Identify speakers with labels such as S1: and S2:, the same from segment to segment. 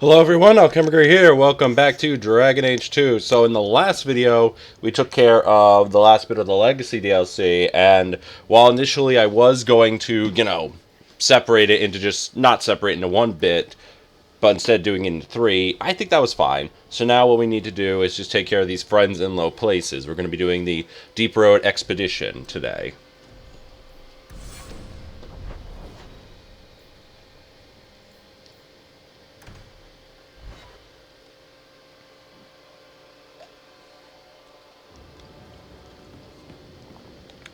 S1: Hello everyone, Alchemicgree here. Welcome back to Dragon Age 2. So in the last video, we took care of the last bit of the Legacy DLC, and while initially I was going to, separate it into not separate into one bit, but instead doing it into three, I think that was fine. So now what we need to do is just take care of these friends in low places. We're going to be doing the Deep Road Expedition today.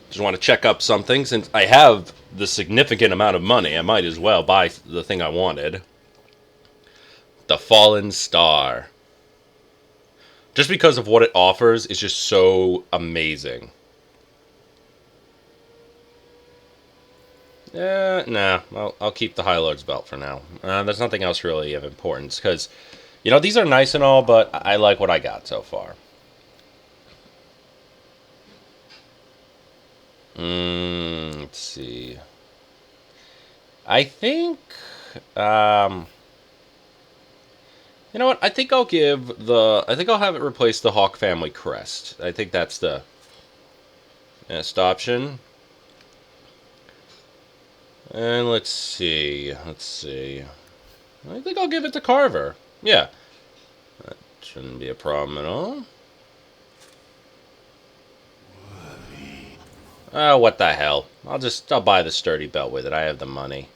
S1: Just want to check up something. Since I have the significant amount of money, I might as well buy the thing I wanted. The Fallen Star. Just because of what it offers is just so amazing. Nah, I'll keep the High Lord's Belt for now. There's nothing else really of importance, because, these are nice and all, but I like what I got so far. Let's see. I think, you know what? I think I'll have it replace the Hawke family crest. I think that's the best option. And let's see. I think I'll give it to Carver. Yeah. That shouldn't be a problem at all. Oh, what the hell. I'll buy the sturdy belt with it. I have the money.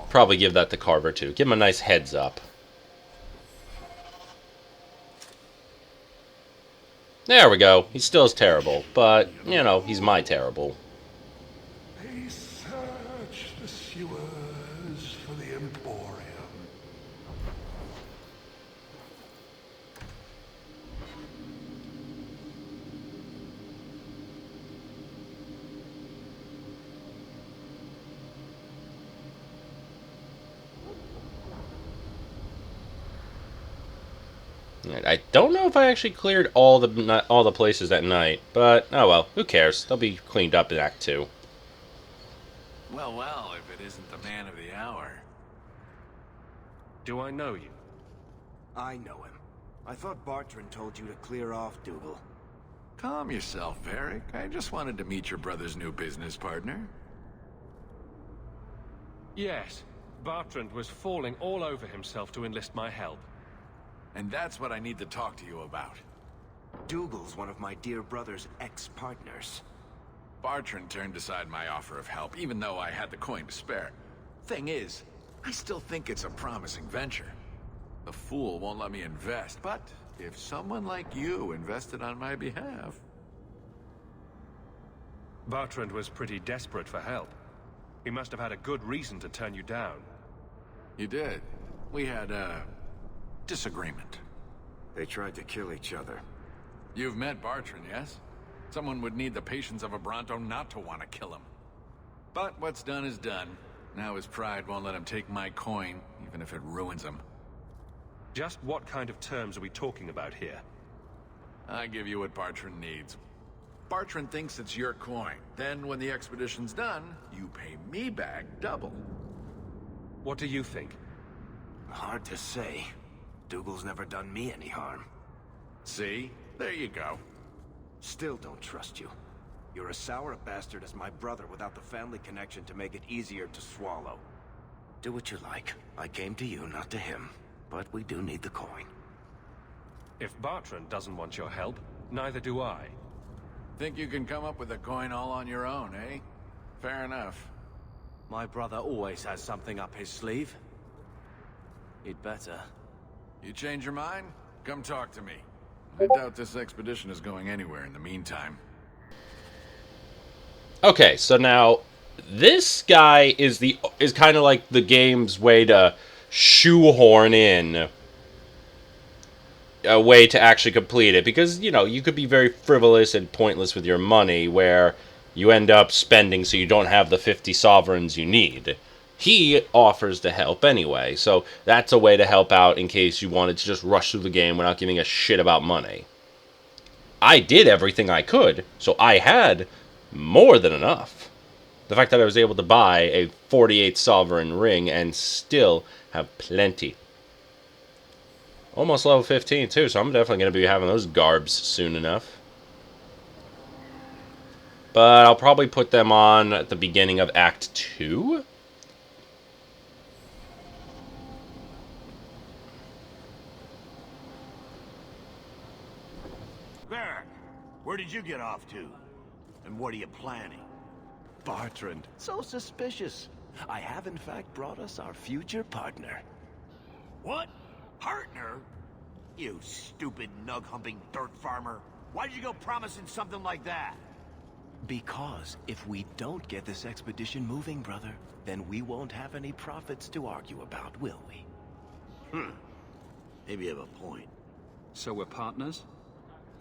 S1: Probably give that to Carver too. Give him a nice heads up. There we go. He still is terrible, but, he's my terrible.
S2: They search the sewers for the Emporium.
S1: I don't know if I actually cleared all the places that night, but oh well, who cares? They'll be cleaned up in Act 2.
S3: Well, if it isn't the man of the hour.
S4: Do I know you?
S5: I know him. I thought Bartrand told you to clear off, Dougal.
S3: Calm yourself, Varric. I just wanted to meet your brother's new business partner.
S4: Yes. Bartrand was falling all over himself to enlist my help.
S3: And that's what I need to talk to you about.
S5: Dougal's one of my dear brother's ex-partners.
S3: Bartrand turned aside my offer of help, even though I had the coin to spare. Thing is, I still think it's a promising venture. The fool won't let me invest, but if someone like you invested on my behalf...
S4: Bartrand was pretty desperate for help. He must have had a good reason to turn you down.
S3: You did. We had a disagreement.
S5: They tried to kill each other.
S3: You've met Bartrand, yes? Someone would need the patience of a Bronto not to want to kill him. But what's done is done. Now his pride won't let him take my coin, even if it ruins him.
S4: Just what kind of terms are we talking about here?
S3: I give you what Bartrand needs. Bartrand thinks it's your coin. Then, when the expedition's done, you pay me back double.
S4: What do you think?
S5: Hard to say. Dougal's never done me any harm.
S3: See? There you go.
S5: Still don't trust you. You're as sour a bastard as my brother without the family connection to make it easier to swallow. Do what you like. I came to you, not to him. But we do need the coin.
S4: If Bartrand doesn't want your help, neither do I.
S3: Think you can come up with a coin all on your own, eh? Fair enough.
S6: My brother always has something up his sleeve. He'd better.
S3: You change your mind? Come talk to me. I doubt this expedition is going anywhere in the meantime.
S1: Okay, so now this guy is kind of like the game's way to shoehorn in a way to actually complete it, because you could be very frivolous and pointless with your money where you end up spending so you don't have the 50 sovereigns you need. He offers to help anyway, so that's a way to help out in case you wanted to just rush through the game without giving a shit about money. I did everything I could, so I had more than enough. the fact that I was able to buy a 48 sovereign ring and still have plenty. Almost level 15 too, so I'm definitely going to be having those garbs soon enough. But I'll probably put them on at the beginning of Act 2.
S5: Varric, where did you get off to? And what are you planning?
S6: Bertrand, so suspicious. I have in fact brought us our future partner.
S5: What? Partner? You stupid nug-humping dirt farmer. Why'd you go promising something like that?
S6: Because if we don't get this expedition moving, brother, then we won't have any profits to argue about, will we?
S5: Maybe you have a point.
S7: So we're partners?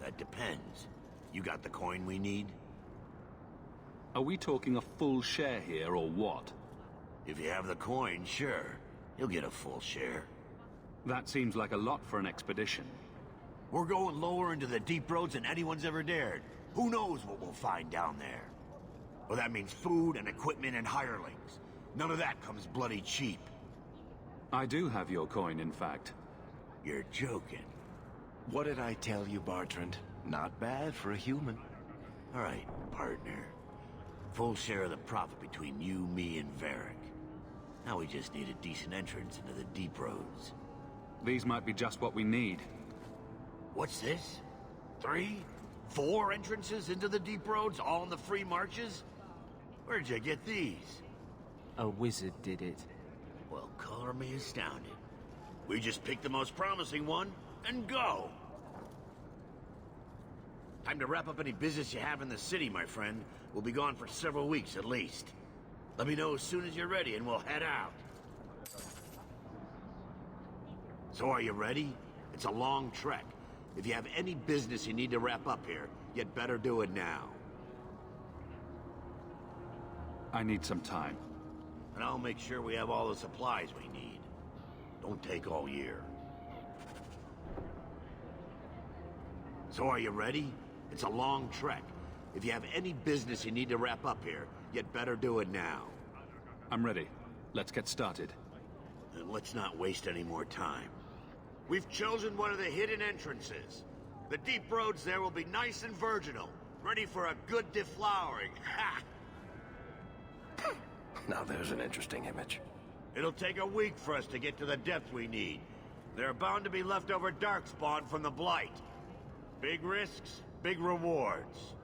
S5: That depends. You got the coin we need?
S7: Are we talking a full share here, or what?
S5: If you have the coin, sure. You'll get a full share.
S7: That seems like a lot for an expedition.
S5: We're going lower into the deep roads than anyone's ever dared. Who knows what we'll find down there? Well, that means food and equipment and hirelings. None of that comes bloody cheap.
S7: I do have your coin, in fact.
S5: You're joking.
S6: What did I tell you, Bertrand? Not bad for a human.
S5: All right, partner. Full share of the profit between you, me, and Varric. Now we just need a decent entrance into the deep roads.
S7: These might be just what we need.
S5: What's this? 3? 4 entrances into the deep roads, all in the free marches? Where'd you get these?
S6: A wizard did it.
S5: Well, color me astounded. We just pick the most promising one, and go! Time to wrap up any business you have in the city, my friend. We'll be gone for several weeks at least. Let me know as soon as you're ready and we'll head out. So are you ready? It's a long trek. If you have any business you need to wrap up here, you'd better do it now.
S7: I need some time.
S5: And I'll make sure we have all the supplies we need. Don't take all year. So are you ready? It's a long trek. If you have any business you need to wrap up here, you'd better do it now.
S7: I'm ready. Let's get started.
S5: Then let's not waste any more time. We've chosen one of the hidden entrances. The deep roads there will be nice and virginal, ready for a good deflowering. Ha!
S6: Now there's an interesting image.
S5: It'll take a week for us to get to the depth we need. There are bound to be leftover darkspawn from the Blight. Big risks, big rewards.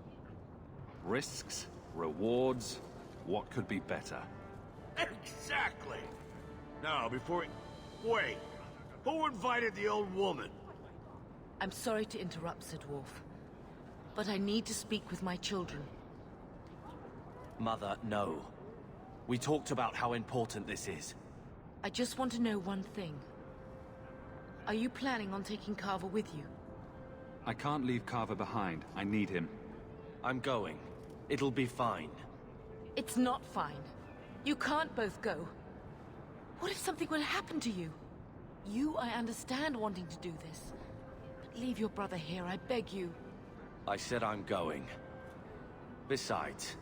S7: Risks, rewards, what could be better?
S5: Exactly! Now, before... Wait. Who invited the old woman?
S8: I'm sorry to interrupt, Sir Dwarf, but I need to speak with my children.
S6: Mother, no. We talked about how important this is.
S8: I just want to know one thing. Are you planning on taking Carver with you?
S7: I can't leave Carver behind. I need him.
S6: I'm going. It'll be fine.
S8: It's not fine. You can't both go. What if something will happen to you? You, I understand wanting to do this. But leave your brother here, I beg you.
S6: I said I'm going. Besides,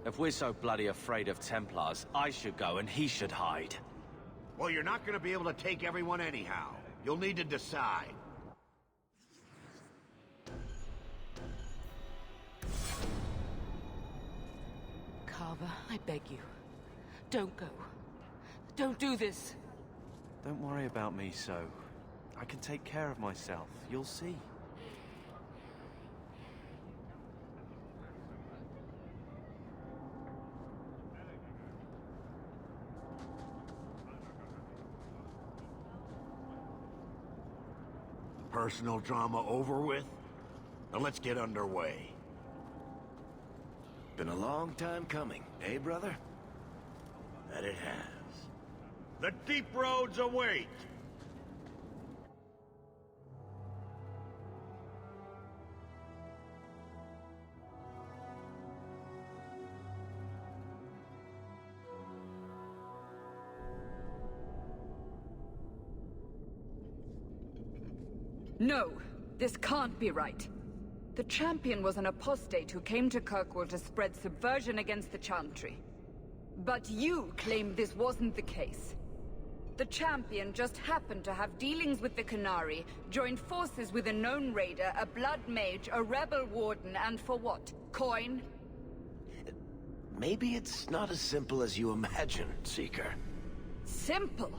S6: if we're so bloody afraid of Templars, I should go and he should hide.
S5: Well, you're not gonna be able to take everyone anyhow. You'll need to decide.
S8: Carver, I beg you. Don't go. Don't do this.
S6: Don't worry about me, so. I can take care of myself. You'll see.
S5: Personal drama over with? Now let's get underway.
S6: Been a long time coming, eh, brother?
S5: That it has. The deep roads await!
S9: No, this can't be right. The Champion was an apostate who came to Kirkwall to spread subversion against the Chantry. But you claim this wasn't the case. The Champion just happened to have dealings with the Canary, joined forces with a known raider, a blood mage, a rebel warden, and for what? Coin?
S5: Maybe it's not as simple as you imagine, Seeker.
S9: Simple?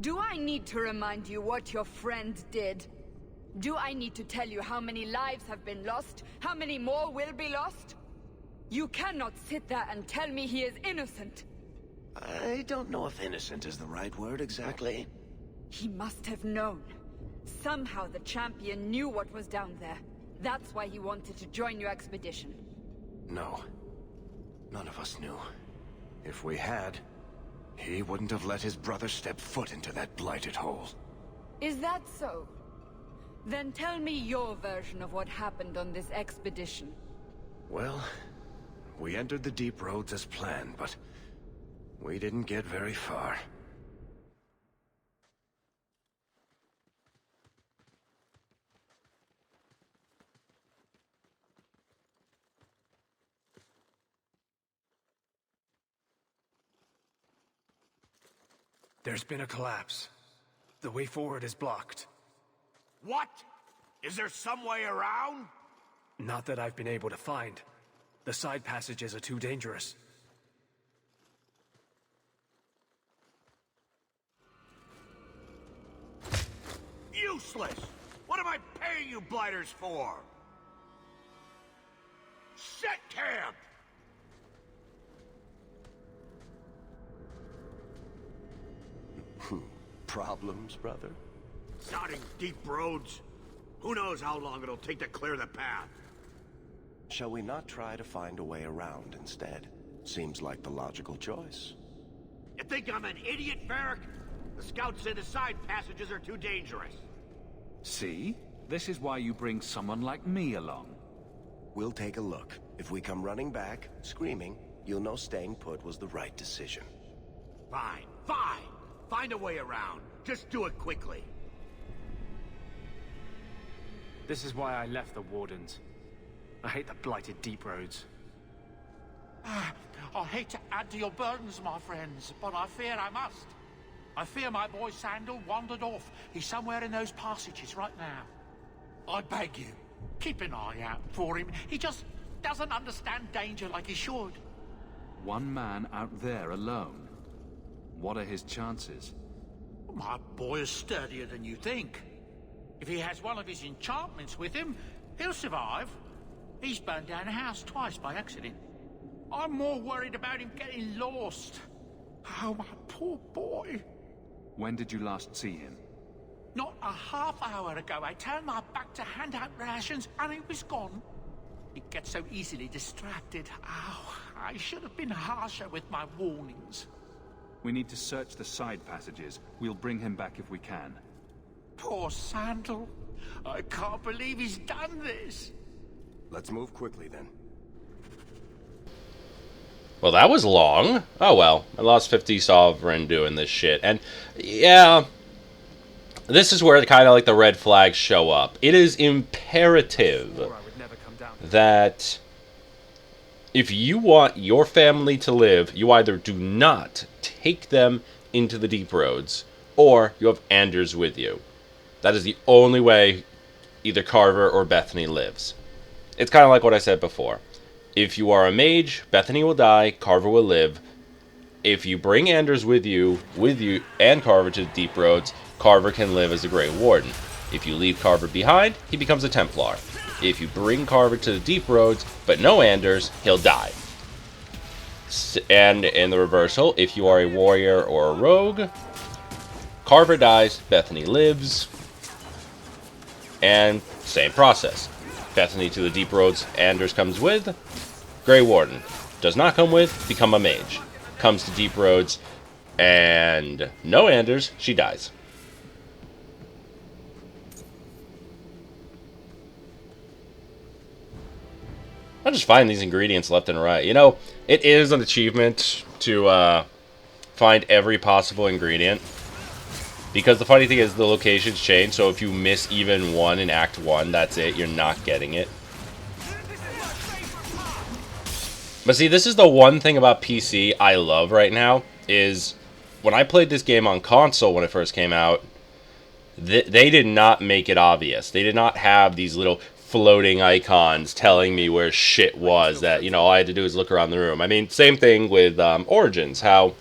S9: Do I need to remind you what your friend did? Do I need to tell you how many lives have been lost? How many more will be lost? You cannot sit there and tell me he is innocent.
S5: I don't know if innocent is the right word exactly.
S9: He must have known. Somehow the Champion knew what was down there. That's why he wanted to join your expedition.
S5: No. None of us knew. If we had, he wouldn't have let his brother step foot into that blighted hole.
S9: Is that so? Then tell me your version of what happened on this expedition.
S5: Well, we entered the deep roads as planned, but we didn't get very far.
S10: There's been a collapse. The way forward is blocked.
S11: What? Is there some way around?
S10: Not that I've been able to find. The side passages are too dangerous.
S11: Useless! What am I paying you blighters for? Set camp!
S5: Problems, brother?
S11: Sodding deep roads. Who knows how long it'll take to clear the path?
S5: Shall we not try to find a way around instead? Seems like the logical choice.
S11: You think I'm an idiot, Varric? The scouts say the side passages are too dangerous.
S7: See? This is why you bring someone like me along.
S5: We'll take a look. If we come running back, screaming, you'll know staying put was the right decision.
S11: Fine, fine. Find a way around. Just do it quickly.
S10: This is why I left the Wardens. I hate the blighted deep roads.
S12: I hate to add to your burdens, my friends, but I fear I must. I fear my boy Sandal wandered off. He's somewhere in those passages right now. I beg you, keep an eye out for him. He just doesn't understand danger like he should.
S7: One man out there alone. What are his chances?
S12: My boy is sturdier than you think. If he has one of his enchantments with him, he'll survive. He's burned down a house twice by accident. I'm more worried about him getting lost. Oh, my poor boy.
S7: When did you last see him?
S12: Not a half hour ago. I turned my back to hand out rations and he was gone. He gets so easily distracted. Oh, I should have been harsher with my warnings.
S7: We need to search the side passages. We'll bring him back if we can.
S12: Poor Sandal. I can't believe he's done this.
S5: Let's move quickly then.
S1: Well, that was long. Oh well, I lost 50 Sovereign doing this shit. And, yeah, this is where kind of like the red flags show up. It is imperative that if you want your family to live, you either do not take them into the deep roads, or you have Anders with you. That is the only way either Carver or Bethany lives. It's kind of like what I said before. If you are a mage, Bethany will die, Carver will live. If you bring Anders with you and Carver to the deep roads, Carver can live as a Grey Warden. If you leave Carver behind, he becomes a Templar. If you bring Carver to the deep roads, but no Anders, he'll die. And in the reversal, if you are a warrior or a rogue, Carver dies, Bethany lives, and same process. Bethany to the deep roads, Anders comes with, Grey Warden does not come with, become a mage. Comes to deep roads, and no Anders, she dies. I just find these ingredients left and right. You know, it is an achievement to find every possible ingredient. Because the funny thing is the locations change, so if you miss even one in Act 1, that's it. You're not getting it. But see, this is the one thing about PC I love right now, is when I played this game on console when it first came out, they did not make it obvious. They did not have these little floating icons telling me where shit was that, you know, all I had to do is look around the room. I mean, same thing with Origins, how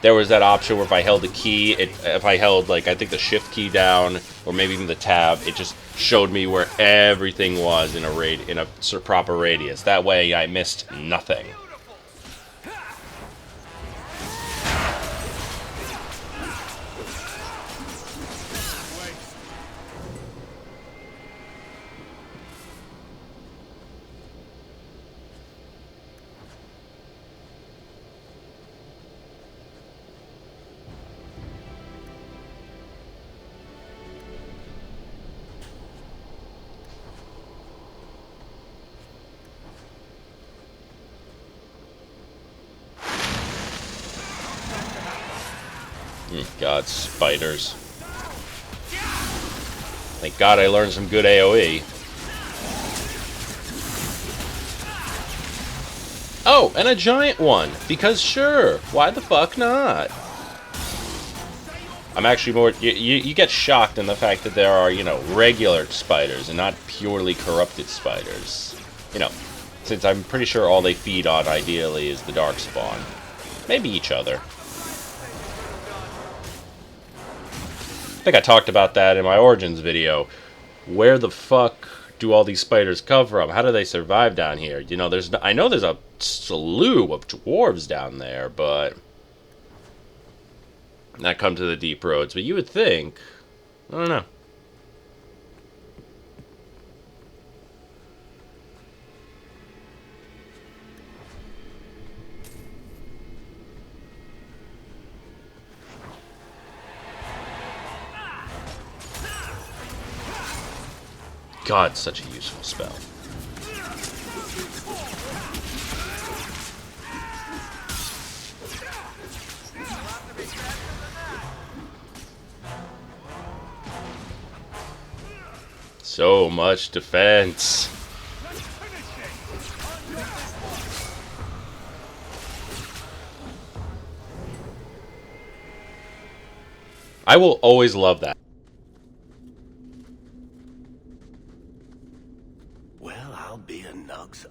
S1: there was that option where if I held the key, if I held, like, I think the shift key down, or maybe even the tab, it just showed me where everything was in a proper radius. That way I missed nothing. God, spiders. Thank God I learned some good AoE. Oh, and a giant one. Because sure, why the fuck not? I'm actually more... You get shocked in the fact that there are, you know, regular spiders and not purely corrupted spiders. You know, since I'm pretty sure all they feed on, ideally, is the darkspawn. Maybe each other. I think I talked about that in my Origins video. Where the fuck do all these spiders come from? How do they survive down here? You know, I know there's a slew of dwarves down there, but that come to the deep roads. But you would think, I don't know. God, such a useful spell. So much defense. I will always love that.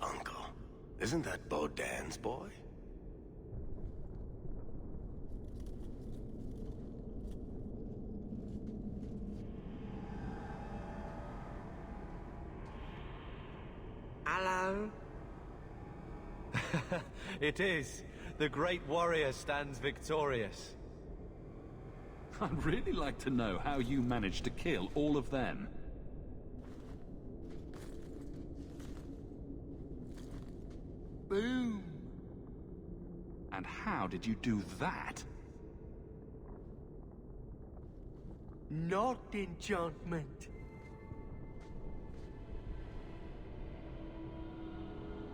S6: Uncle. Isn't that Bodan's boy?
S9: Hello?
S13: It is. The great warrior stands victorious.
S7: I'd really like to know how you managed to kill all of them.
S9: Boom.
S7: And how did you do that?
S9: Not enchantment.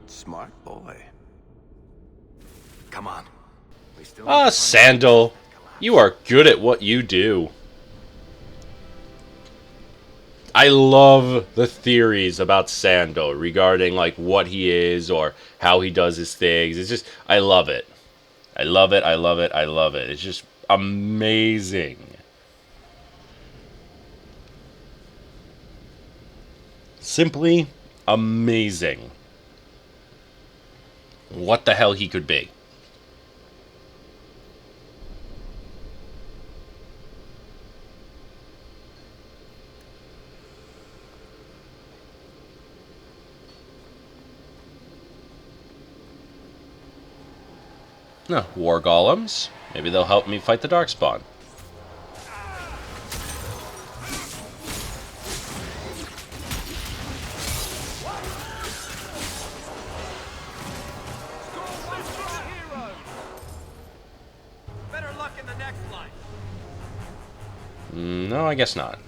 S6: Smart boy. Come on.
S1: Ah, Sandal. You are good at what you do. I love the theories about Sandal regarding, like, what he is or how he does his things. It's just, I love it. I love it, I love it, I love it. It's just amazing. Simply amazing. What the hell he could be. No, war golems. Maybe they'll help me fight the darkspawn.
S13: Better luck in the next line.
S1: No, I guess not.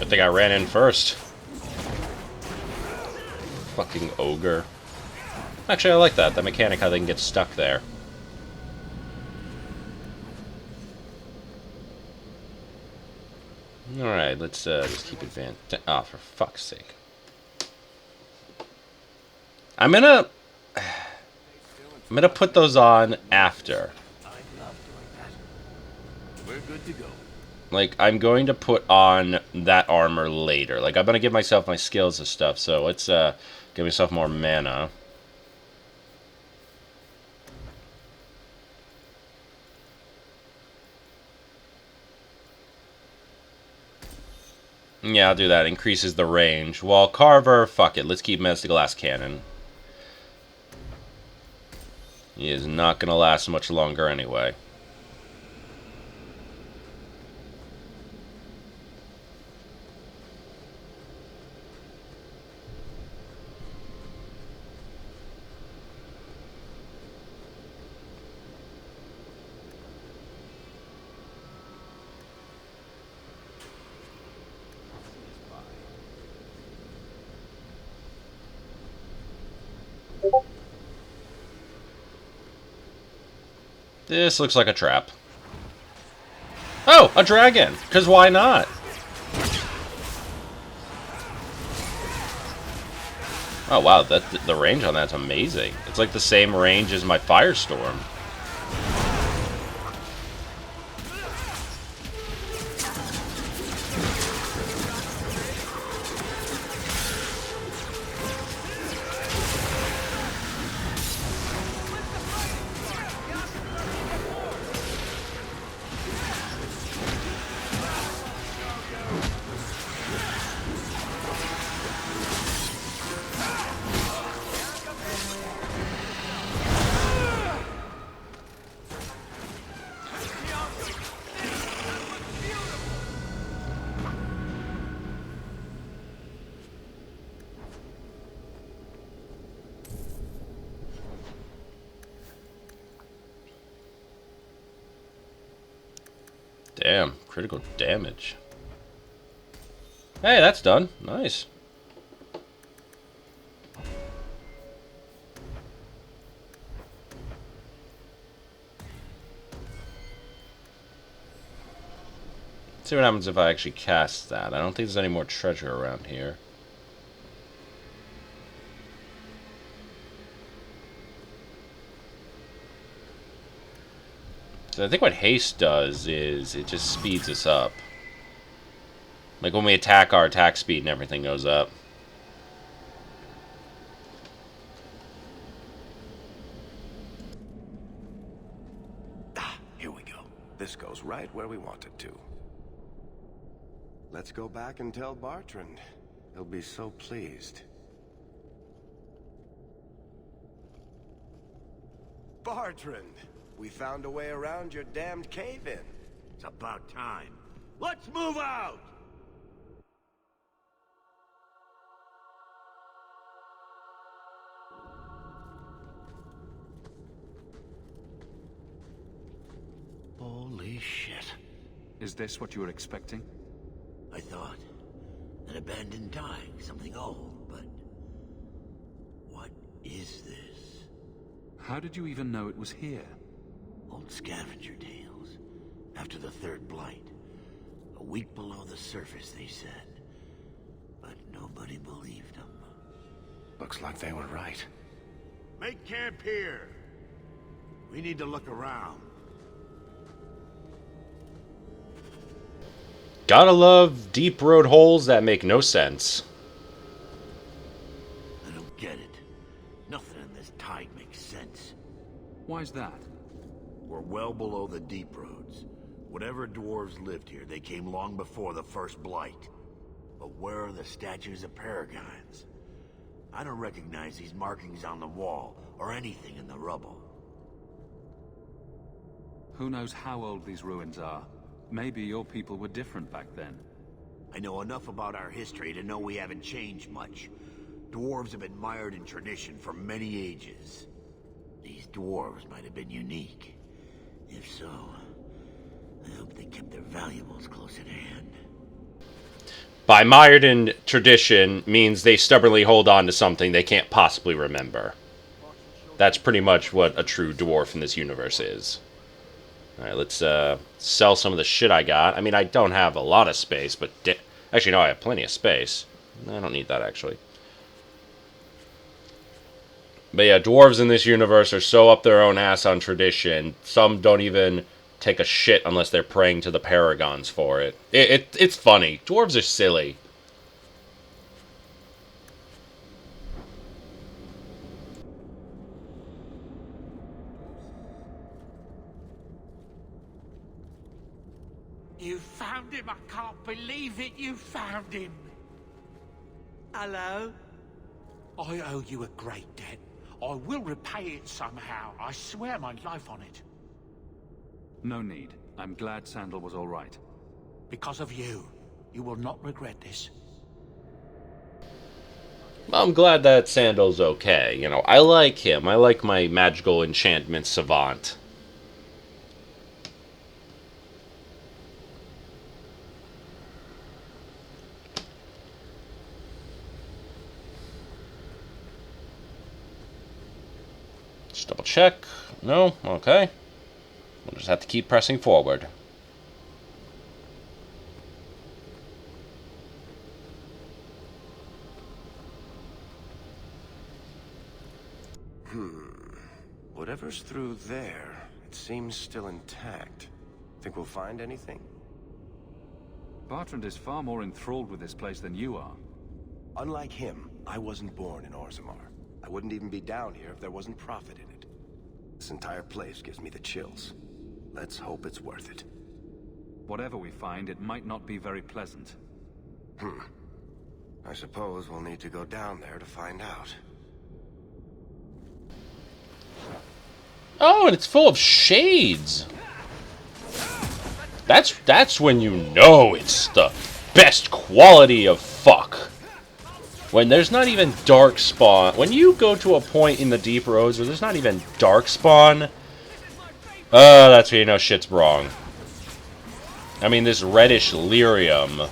S1: Good thing I ran in first. Fucking ogre. Actually, I like that. That mechanic, how they can get stuck there. Alright, let's just keep advancing. Oh, for fuck's sake. I'm gonna put those on after.
S5: We're good to go.
S1: Like, I'm going to put on that armor later. Like, I'm gonna give myself my skills and stuff, so let's give myself more mana. Yeah, I'll do that. Increases the range. Wall Carver, fuck it. Let's keep him as the glass cannon. He is not going to last much longer anyway. This looks like a trap. Oh, a dragon! Because why not? Oh wow, the range on that's amazing. It's like the same range as my Firestorm. Damn, critical damage. Hey, that's done. Nice. See what happens if I actually cast that. I don't think there's any more treasure around here. So I think what haste does is it just speeds us up. Like when we attack, our attack speed and everything goes up.
S5: Here we go. This goes right where we want it to. Let's go back and tell Bartrand. He'll be so pleased. Bartrand! We found a way around your damned cave-in.
S11: It's about time. Let's move out!
S12: Holy shit.
S7: Is this what you were expecting?
S11: I thought. An abandoned dying, something old, but... what is this?
S7: How did you even know it was here?
S11: Old scavenger tales. After the Third Blight. A week below the surface, they said. But nobody believed them.
S5: Looks like they were right.
S11: Make camp here. We need to look around.
S1: Gotta love deep road holes that make no sense.
S11: I don't get it. Nothing in this tide makes sense.
S7: Why's that?
S11: We're well below the deep roads. Whatever dwarves lived here, they came long before the first blight. But where are the statues of paragons? I don't recognize these markings on the wall, or anything in the rubble.
S7: Who knows how old these ruins are? Maybe your people were different back then.
S11: I know enough about our history to know we haven't changed much. Dwarves have been mired in tradition for many ages. These dwarves might have been unique. If so, I hope they kept their valuables close at hand.
S1: by mired in tradition means they stubbornly hold on to something they can't possibly remember. That's pretty much what a true dwarf in this universe is. Alright, let's sell some of the shit I got. I mean, I don't have a lot of space, but... Actually, no, I have plenty of space. I don't need that, actually. But yeah, dwarves in this universe are so up their own ass on tradition. Some don't even take a shit unless they're praying to the paragons for it. It's funny. Dwarves are silly.
S12: You found him! I can't believe it! You found him!
S10: Hello?
S12: I owe you a great debt. I will repay it somehow. I swear my life on it.
S7: No need. I'm glad Sandal was all right.
S12: Because of you. You will not regret this.
S1: I'm glad that Sandal's okay. You know, I like him. I like my magical enchantment savant. Just double check. No? Okay. We'll just have to keep pressing forward.
S5: Whatever's through there, it seems still intact. Think we'll find anything?
S7: Bertrand is far more enthralled with this place than you are.
S5: Unlike him, I wasn't born in Orzammar. I wouldn't even be down here if there wasn't profit in it. This entire place gives me the chills. Let's hope it's worth it.
S7: Whatever we find, it might not be very pleasant.
S5: I suppose we'll need to go down there to find out.
S1: Oh, and it's full of shades. That's when you know it's the best quality of fuck. When there's not even dark spawn. When you go to a point in the deep roads where there's not even dark spawn, that's when you know shit's wrong. I mean, this reddish lyrium,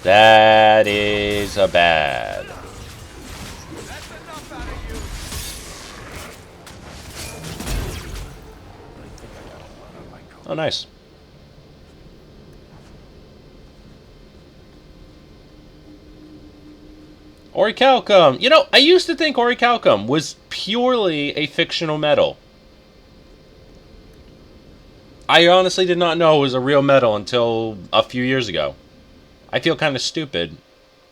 S1: that is a bad. Oh, nice. Orichalcum. You know, I used to think Orichalcum was purely a fictional metal. I honestly did not know it was a real metal until a few years ago. I feel kind of stupid,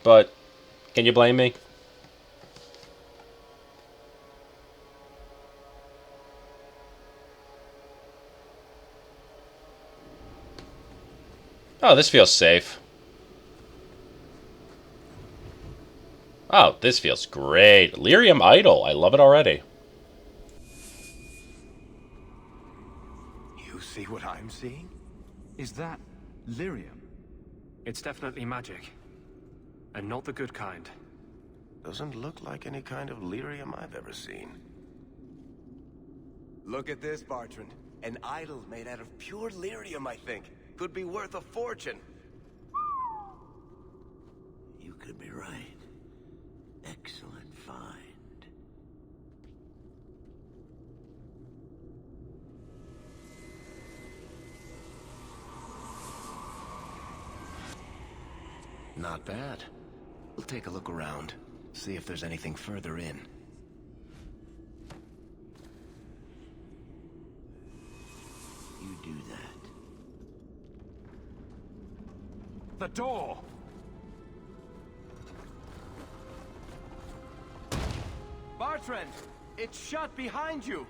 S1: but can you blame me? Oh, this feels safe. Oh, this feels great. Lyrium Idol. I love it already.
S5: You see what I'm seeing?
S10: Is that lyrium? It's definitely magic. And not the good kind.
S5: Doesn't look like any kind of lyrium I've ever seen. Look at this, Bertrand. An idol made out of pure lyrium, I think. Could be worth a fortune.
S11: You could be right. Excellent find.
S6: Not bad. We'll take a look around. See if there's anything further in.
S11: You do that.
S10: The door! Bertrand! It's shut behind you!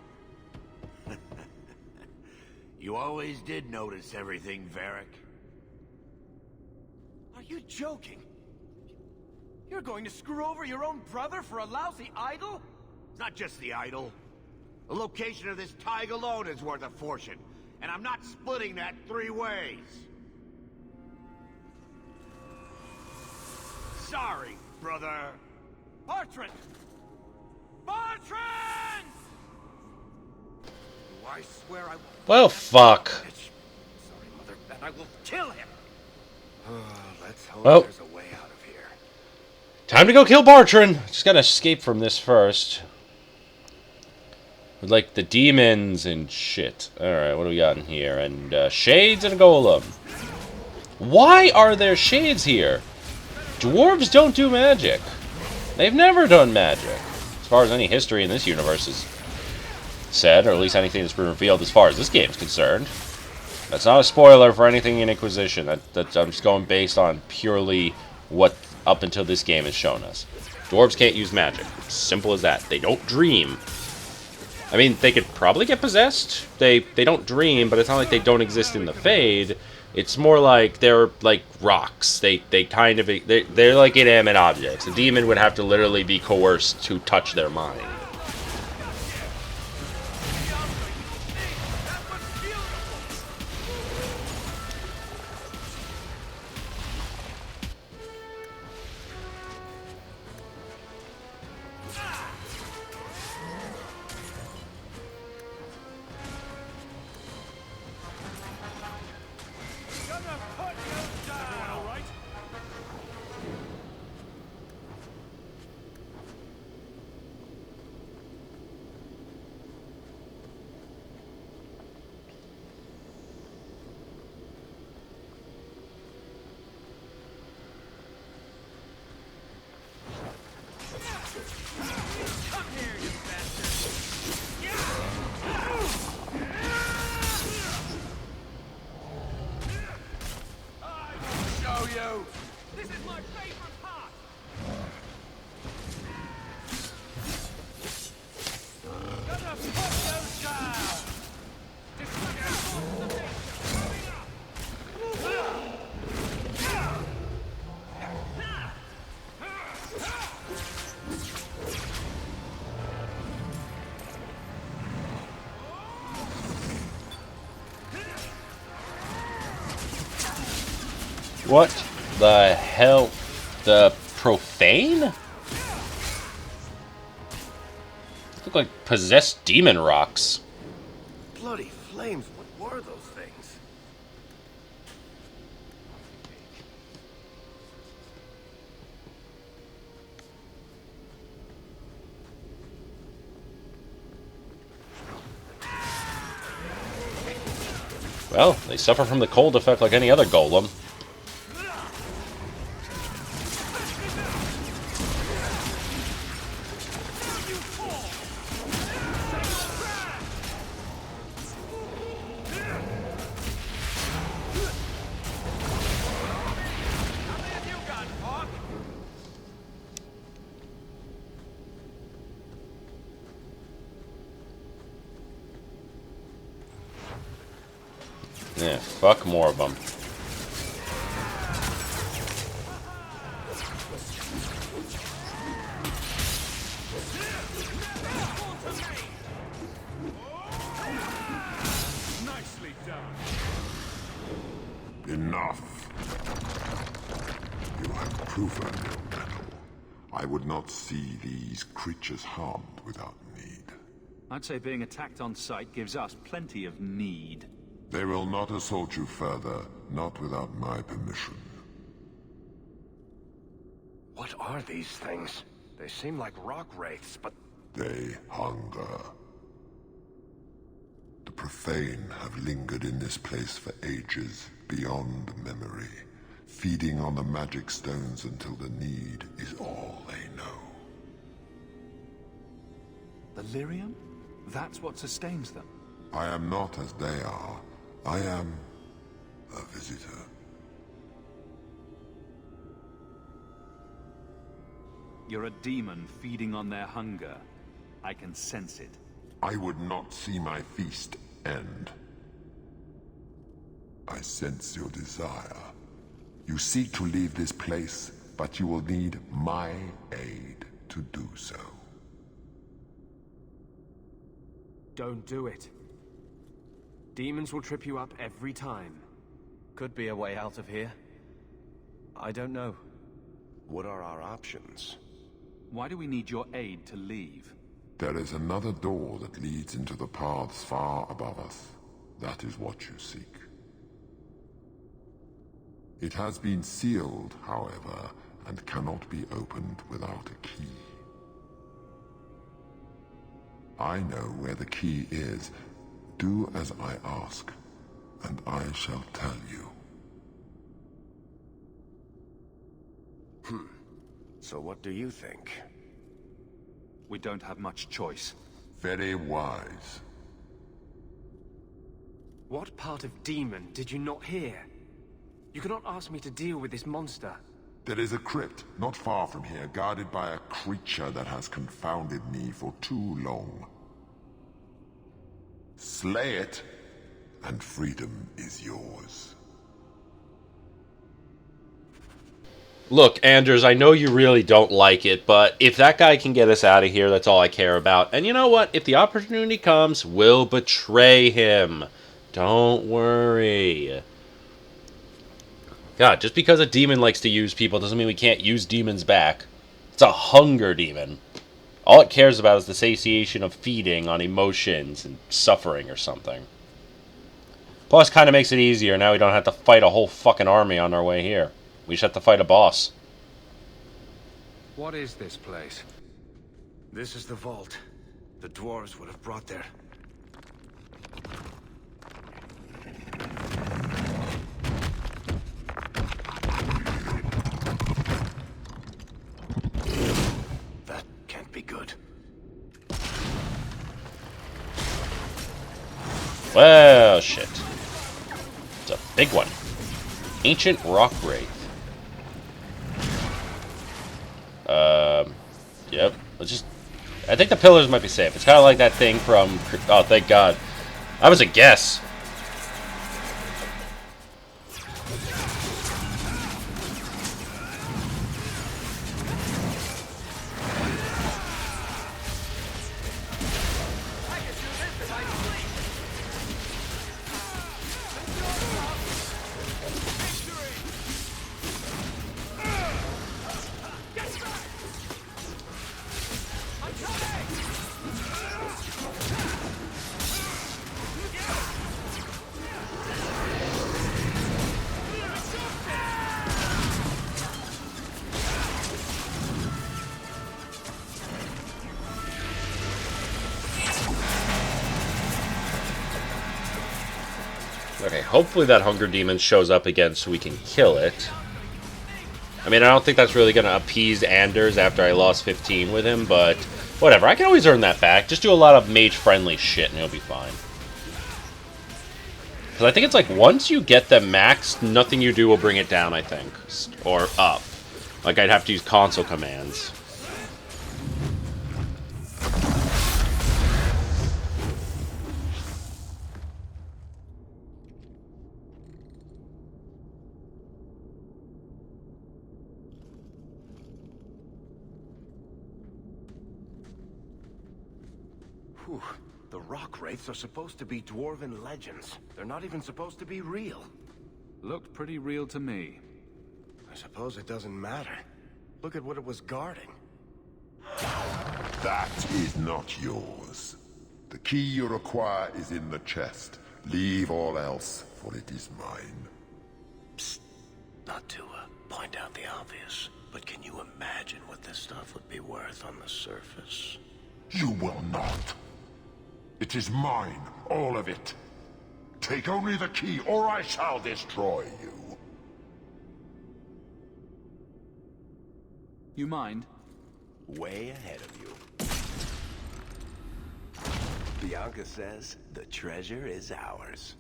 S11: You always did notice everything, Varric.
S10: Are you joking? You're going to screw over your own brother for a lousy idol?
S11: It's not just the idol. The location of this tag alone is worth a fortune, and I'm not splitting that 3 ways. Sorry, brother.
S10: Bertrand! Bertrand!
S5: I swear I will.
S1: Well, fuck.
S5: Sorry, Mother, that I will kill him. Let's hope
S1: Oh.
S5: there's a way out of here.
S1: Time to go kill Bartran. Just gotta escape from this first. With, like, the demons and shit. Alright, what do we got in here? And, shades and a golem. Why are there shades here? Dwarves don't do magic. They've never done magic. As far as any history in this universe is said, or at least anything that's been revealed as far as this game is concerned. That's not a spoiler for anything in Inquisition. I'm just going based on purely what up until this game has shown us. Dwarves can't use magic. Simple as that. They don't dream. I mean, they could probably get possessed. They don't dream, but it's not like they don't exist in the Fade. It's more like they're like rocks. They're like inanimate objects. A demon would have to literally be coerced to touch their mind. What the hell? The profane? Look like possessed demon rocks.
S5: Bloody flames, what were those things?
S1: Well, they suffer from the cold effect like any other golem. Yeah, fuck more of them.
S2: Nicely done.
S14: Enough. You have proven your mettle. I would not see these creatures harmed without need.
S7: I'd say being attacked on sight gives us plenty of need.
S14: They will not assault you further, not without my permission.
S5: What are these things? They seem like rock wraiths, but...
S14: They hunger. The profane have lingered in this place for ages, beyond memory, feeding on the magic stones until the need is all they know.
S7: The lyrium? That's what sustains them.
S14: I am not as they are. I am a visitor.
S7: You're a demon feeding on their hunger. I can sense it.
S14: I would not see my feast end. I sense your desire. You seek to leave this place, but you will need my aid to do so.
S13: Don't do it. Demons will trip you up every time.
S6: Could be a way out of here. I don't know.
S5: What are our options?
S7: Why do we need your aid to leave?
S14: There is another door that leads into the paths far above us. That is what you seek. It has been sealed, however, and cannot be opened without a key. I know where the key is. Do as I ask, and I shall tell you.
S5: So what do you think?
S7: We don't have much choice.
S14: Very wise.
S13: What part of demon did you not hear? You cannot ask me to deal with this monster.
S14: There is a crypt not far from here, guarded by a creature that has confounded me for too long. Slay it, and freedom is yours.
S1: Look, Anders, I know you really don't like it, but if that guy can get us out of here, that's all I care about. And you know what? If the opportunity comes, we'll betray him. Don't worry. God, just because a demon likes to use people doesn't mean we can't use demons back. It's a hunger demon. All it cares about is the satiation of feeding on emotions and suffering or something. Plus, kind of makes it easier. Now we don't have to fight a whole fucking army on our way here. We just have to fight a boss.
S10: What is this place?
S5: This is the vault. The dwarves would have brought their... That can't be good.
S1: Well, shit. It's a big one. Ancient rock wraith. Yep. Let's just... I think the pillars might be safe. It's kind of like that thing from... Oh, thank God. That was a guess. Okay, hopefully that hunger demon shows up again so we can kill it. I mean, I don't think that's really going to appease Anders after I lost 15 with him, but whatever. I can always earn that back. Just do a lot of mage-friendly shit and he'll be fine. Because I think it's like once you get them maxed, nothing you do will bring it down, I think. Or up. Like I'd have to use console commands.
S5: Whew. The rock wraiths are supposed to be dwarven legends. They're not even supposed to be real.
S7: Looked pretty real to me.
S5: I suppose it doesn't matter. Look at what it was guarding.
S14: That is not yours. The key you require is in the chest. Leave all else, for it is mine.
S5: Psst. Not to point out the obvious, but can you imagine what this stuff would be worth on the surface?
S14: You will not. It is mine, all of it. Take only the key, or I shall destroy you.
S7: You mind?
S5: Way ahead of you. Bianca says the treasure is ours.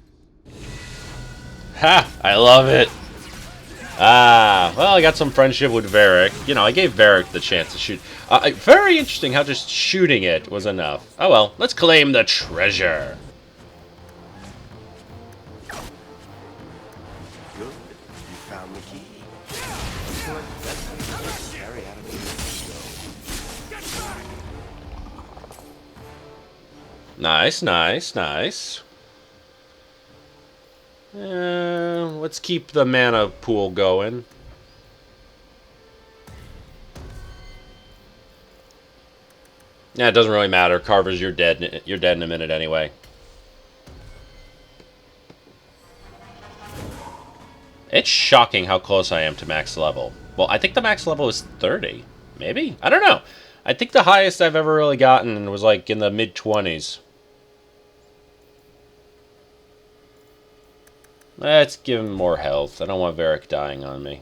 S1: Ha! I love it! Ah, well, I got some friendship with Varric. You know, I gave Varric the chance to shoot. Very interesting how just shooting it was enough. Oh well, let's claim the treasure.
S5: Good. You found the key. Carry out of here.
S1: Nice, nice, nice. Let's keep the mana pool going. Yeah, it doesn't really matter. Carver's, you're dead. You're dead in a minute anyway. It's shocking how close I am to max level. Well, I think the max level is 30. Maybe? I don't know. I think the highest I've ever really gotten was like in the mid-20s. Let's give him more health. I don't want Varric dying on me.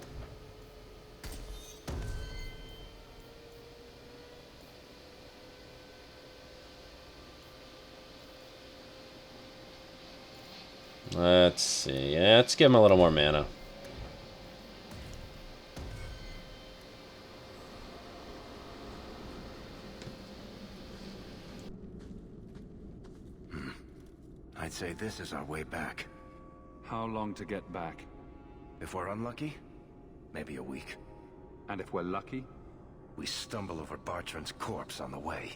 S1: Let's see. Yeah, let's give him a little more mana.
S5: I'd say this is our way back.
S7: How long to get back?
S5: If we're unlucky, maybe a week.
S7: And if we're lucky?
S5: We stumble over Bartrand's corpse on the way.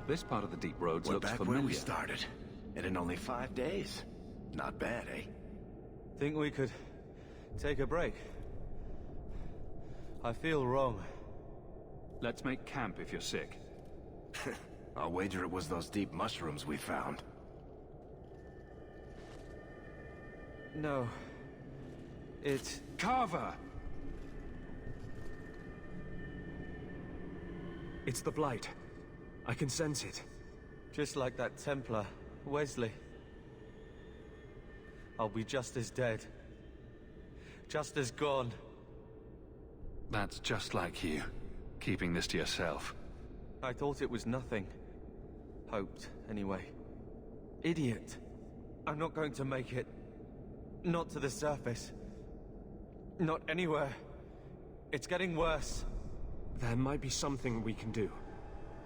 S7: This part of the deep roads
S5: We're
S7: looks
S5: back
S7: familiar.
S5: where we started. And in only 5 days. Not bad, eh?
S15: Think we could take a break? I feel wrong.
S7: Let's make camp if you're sick.
S5: I'll wager it was those deep mushrooms we found.
S15: No. It's...
S7: Carver!
S13: It's the Blight. I can sense it.
S15: just like that Templar, Wesley. I'll be just as dead. Just as gone.
S7: That's just like you, keeping this to yourself.
S15: I thought it was nothing. Hoped, anyway. Idiot. I'm not going to make it. Not to the surface. Not anywhere. It's getting worse.
S13: There might be something we can do.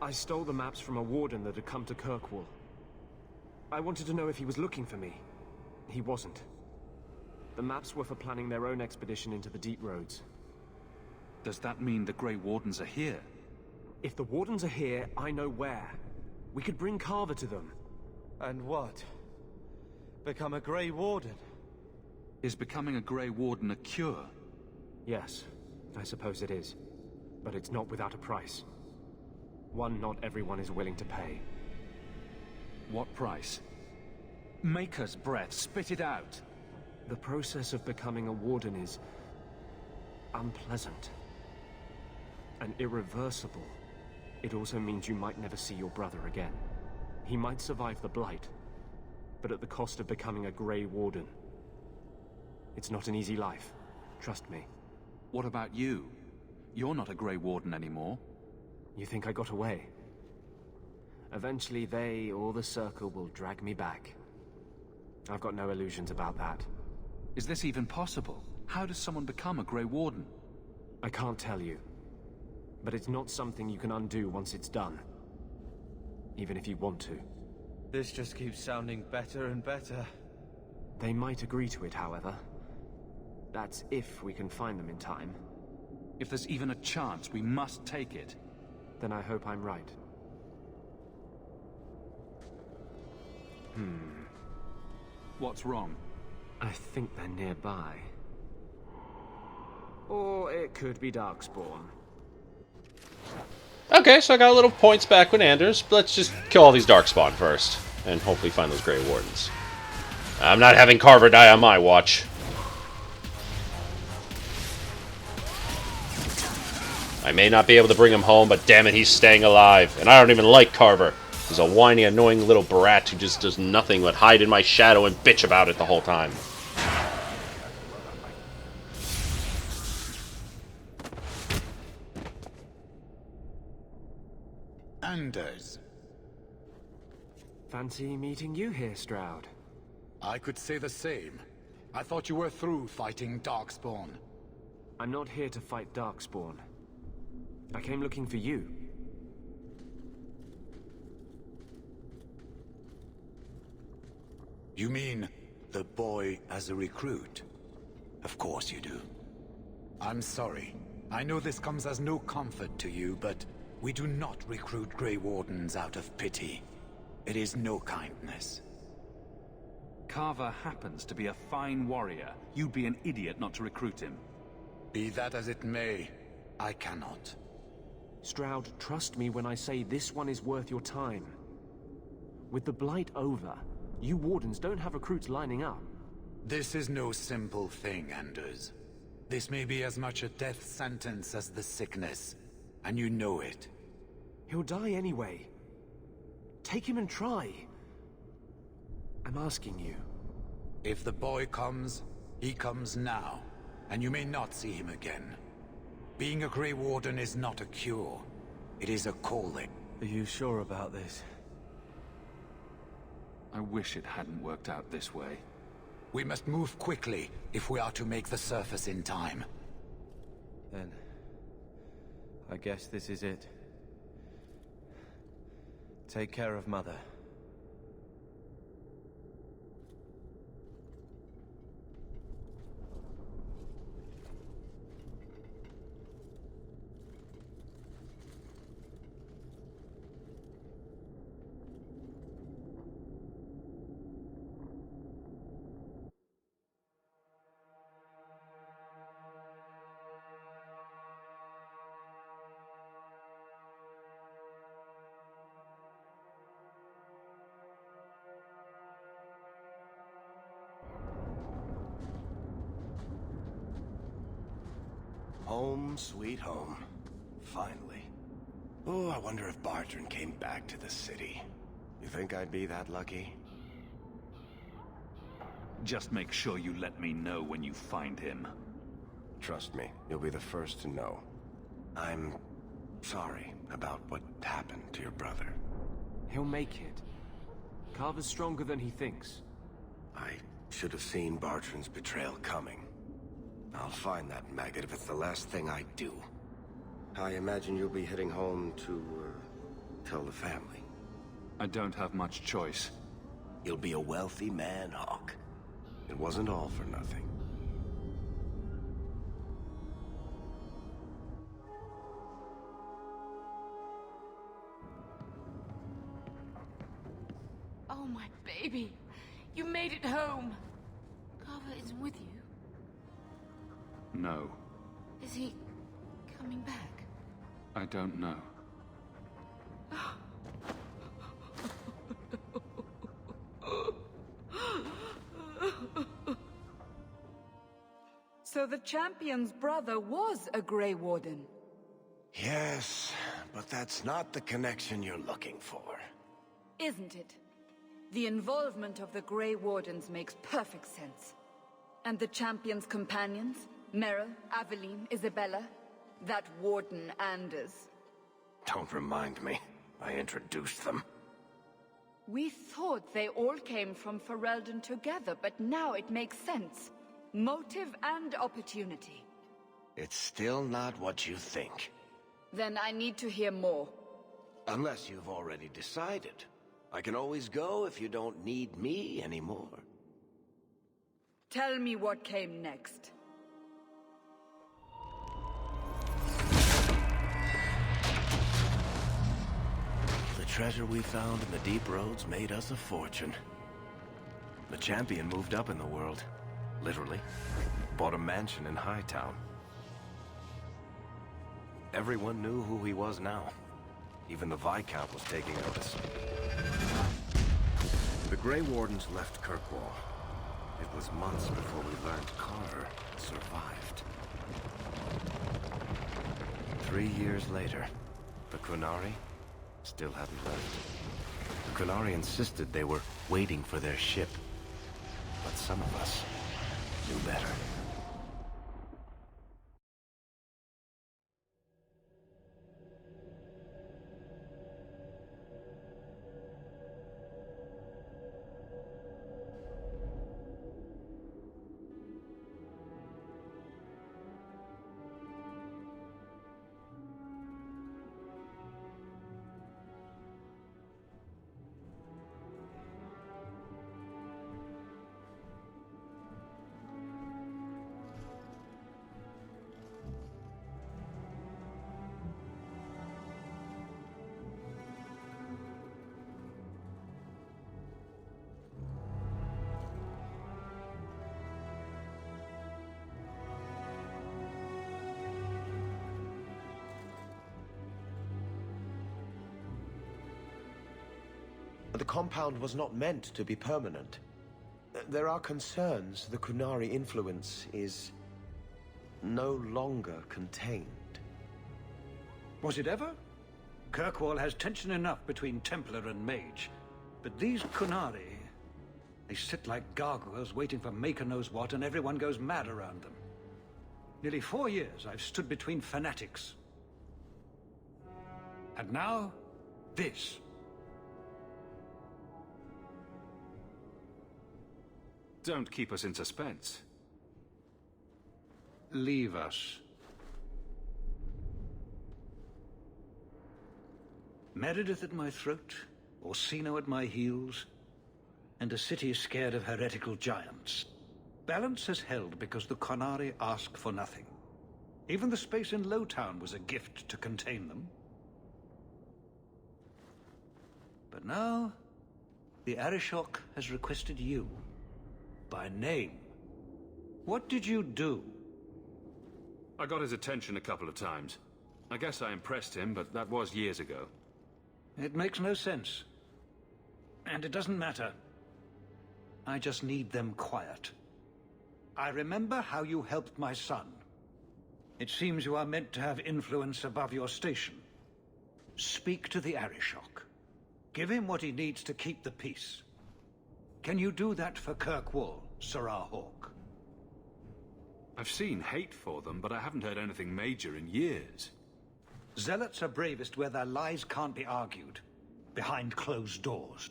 S13: I stole the maps from a warden that had come to Kirkwall. I wanted to know if he was looking for me. He wasn't. The maps were for planning their own expedition into the deep roads.
S7: Does that mean the Grey Wardens are here?
S13: If the Wardens are here, I know where. We could bring Carver to them.
S15: And what? Become a Grey Warden?
S7: Is becoming a Grey Warden a cure?
S13: Yes, I suppose it is. But it's not without a price. One not everyone is willing to pay.
S7: What price? Maker's breath, spit it out!
S13: The process of becoming a Warden is... unpleasant. And irreversible. It also means you might never see your brother again. He might survive the Blight, but at the cost of becoming a Grey Warden. It's not an easy life. Trust me.
S7: What about you? You're not a Grey Warden anymore.
S13: You think I got away? Eventually they, or the Circle, will drag me back. I've got no illusions about that.
S7: Is this even possible? How does someone become a Grey Warden?
S13: I can't tell you. But it's not something you can undo once it's done. Even if you want to.
S15: This just keeps sounding better and better.
S13: They might agree to it, however. That's if we can find them in time.
S7: If there's even a chance, we must take it.
S13: Then I hope I'm right.
S7: What's wrong?
S13: I think they're nearby. Or it could be Darkspawn.
S1: Okay, so I got a little points back with Anders, but let's just kill all these Darkspawn first, and hopefully find those Grey Wardens. I'm not having Carver die on my watch. I may not be able to bring him home, but damn it, he's staying alive. And I don't even like Carver. He's a whiny, annoying little brat who just does nothing but hide in my shadow and bitch about it the whole time.
S16: Anders.
S13: Fancy meeting you here, Stroud.
S16: I could say the same. I thought you were through fighting Darkspawn.
S13: I'm not here to fight Darkspawn. I came looking for you.
S11: You mean the boy as a recruit? Of course you do.
S16: I'm sorry. I know this comes as no comfort to you, but we do not recruit Grey Wardens out of pity. It is no kindness.
S7: Carver happens to be a fine warrior, you'd be an idiot not to recruit him.
S16: Be that as it may, I cannot.
S13: Stroud, trust me when I say this one is worth your time. With the Blight over, you Wardens don't have recruits lining up.
S16: This is no simple thing, Anders. This may be as much a death sentence as the sickness, and you know it.
S13: He'll die anyway. Take him and try. I'm asking you.
S16: If the boy comes, he comes now, and you may not see him again. Being a Grey Warden is not a cure. It is a calling.
S15: Are you sure about this?
S7: I wish it hadn't worked out this way.
S16: We must move quickly if we are to make the surface in time.
S15: Then, I guess this is it. Take care of Mother.
S5: Home, sweet home. Finally. Oh, I wonder if Bartrand came back to the city. You think I'd be that lucky?
S7: Just make sure you let me know when you find him.
S5: Trust me, you'll be the first to know. I'm sorry about what happened to your brother.
S13: He'll make it. Carver's stronger than he thinks.
S5: I should have seen Bartrand's betrayal coming. I'll find that maggot if it's the last thing I do. I imagine you'll be heading home to, tell the family.
S7: I don't have much choice.
S5: You'll be a wealthy man, Hawke. It wasn't all for nothing.
S8: Oh, my baby. You made it home. Carver isn't with you.
S7: No.
S8: Is he coming back?
S7: I don't know.
S9: So the Champion's brother was a Grey Warden?
S5: Yes, but that's not the connection you're looking for.
S9: Isn't it? The involvement of the Grey Wardens makes perfect sense. And the Champion's companions? Merrill, Aveline, Isabella? That Warden Anders?
S5: Don't remind me. I introduced them.
S9: We thought they all came from Ferelden together, but now it makes sense. Motive and opportunity.
S5: It's still not what you think.
S9: Then I need to hear more.
S5: Unless you've already decided. I can always go if you don't need me anymore.
S9: Tell me what came next.
S5: The treasure we found in the deep roads made us a fortune. The Champion moved up in the world. Literally. Bought a mansion in Hightown. Everyone knew who he was now. Even the Viscount was taking notice. The Grey Wardens left Kirkwall. It was months before we learned Carver survived. 3 years later, the Qunari still hadn't left. The Qunari insisted they were waiting for their ship. But some of us knew better.
S6: The compound was not meant to be permanent. There are concerns the Qunari influence is no longer contained.
S17: Was it ever? Kirkwall has tension enough between Templar and Mage. But these Qunari, they sit like gargoyles waiting for Maker knows what, and everyone goes mad around them. Nearly 4 years I've stood between fanatics. And now, this.
S7: Don't keep us in suspense.
S17: Leave us. Meredith at my throat, Orsino at my heels, and a city scared of heretical giants. Balance has held because the Qunari ask for nothing. Even the space in Lowtown was a gift to contain them. But now, the Arishok has requested you. By name. What did you do?
S7: I got his attention a couple of times. I guess I impressed him, but that was years ago.
S17: It makes no sense. And it doesn't matter. I just need them quiet. I remember how you helped my son. It seems you are meant to have influence above your station. Speak to the Arishok. Give him what he needs to keep the peace. Can you do that for Kirkwall, Sirrah Hawke?
S7: I've seen hate for them, but I haven't heard anything major in years.
S17: Zealots are bravest where their lies can't be argued, behind closed doors.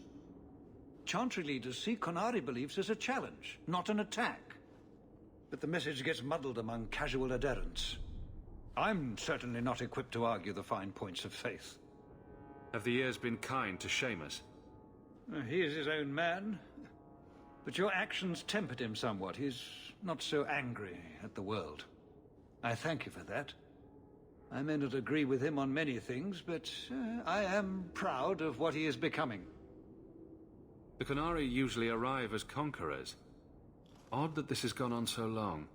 S17: Chantry leaders see Qunari beliefs as a challenge, not an attack. But the message gets muddled among casual adherents. I'm certainly not equipped to argue the fine points of faith.
S7: Have the years been kind to Seamus?
S17: He is his own man. But your actions tempered him somewhat. He's not so angry at the world. I thank you for that. I may not agree with him on many things, but I am proud of what he is becoming.
S7: The Qunari usually arrive as conquerors. Odd that this has gone on so long.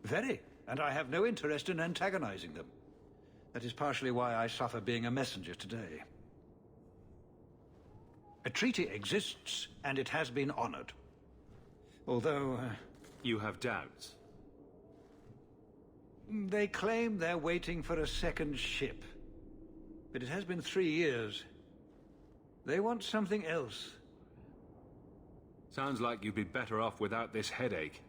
S17: Very, and I have no interest in antagonizing them. That is partially why I suffer being a messenger today. A treaty exists, and it has been honored. Although...
S7: You have doubts?
S17: They claim they're waiting for a second ship. But it has been 3 years. They want something else.
S7: Sounds like you'd be better off without this headache.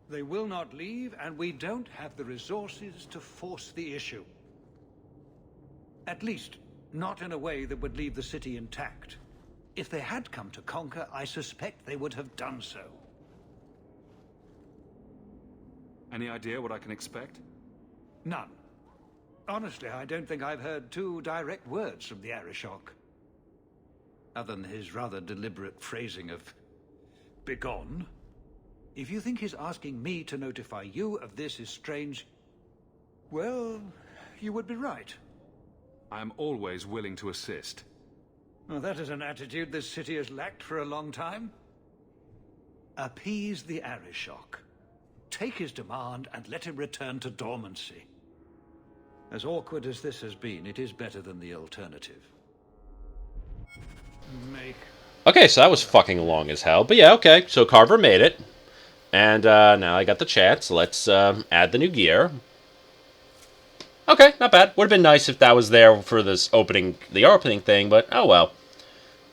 S17: They will not leave, and we don't have the resources to force the issue. At least, not in a way that would leave the city intact. If they had come to conquer, I suspect they would have done so.
S7: Any idea what I can expect?
S17: None. Honestly, I don't think I've heard 2 direct words from the Arishok. Other than his rather deliberate phrasing of begone. If you think his asking me to notify you of this is strange, well, you would be right.
S7: I am always willing to assist.
S17: Well, that is an attitude this city has lacked for a long time. Appease the Arishok. Take his demand and let him return to dormancy. As awkward as this has been, it is better than the alternative.
S1: Okay, so that was fucking long as hell. But yeah, okay. So Carver made it. And now I got the chance. Let's add the new gear. Okay, not bad. Would have been nice if that was there for this opening, the opening thing, but oh well.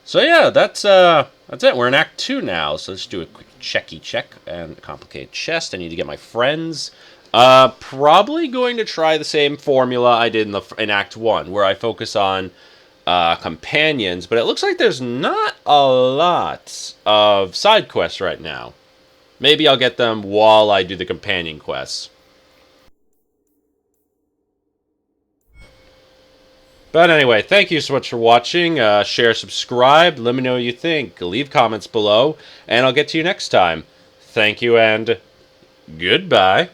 S1: So yeah, that's it. We're in Act 2 now, so let's do a quick checky check and a complicated chest. I need to get my friends. Probably going to try the same formula I did in Act 1, where I focus on companions, but it looks like there's not a lot of side quests right now. Maybe I'll get them while I do the companion quests. But anyway, thank you so much for watching. Share, subscribe, let me know what you think. Leave comments below, and I'll get to you next time. Thank you, and goodbye.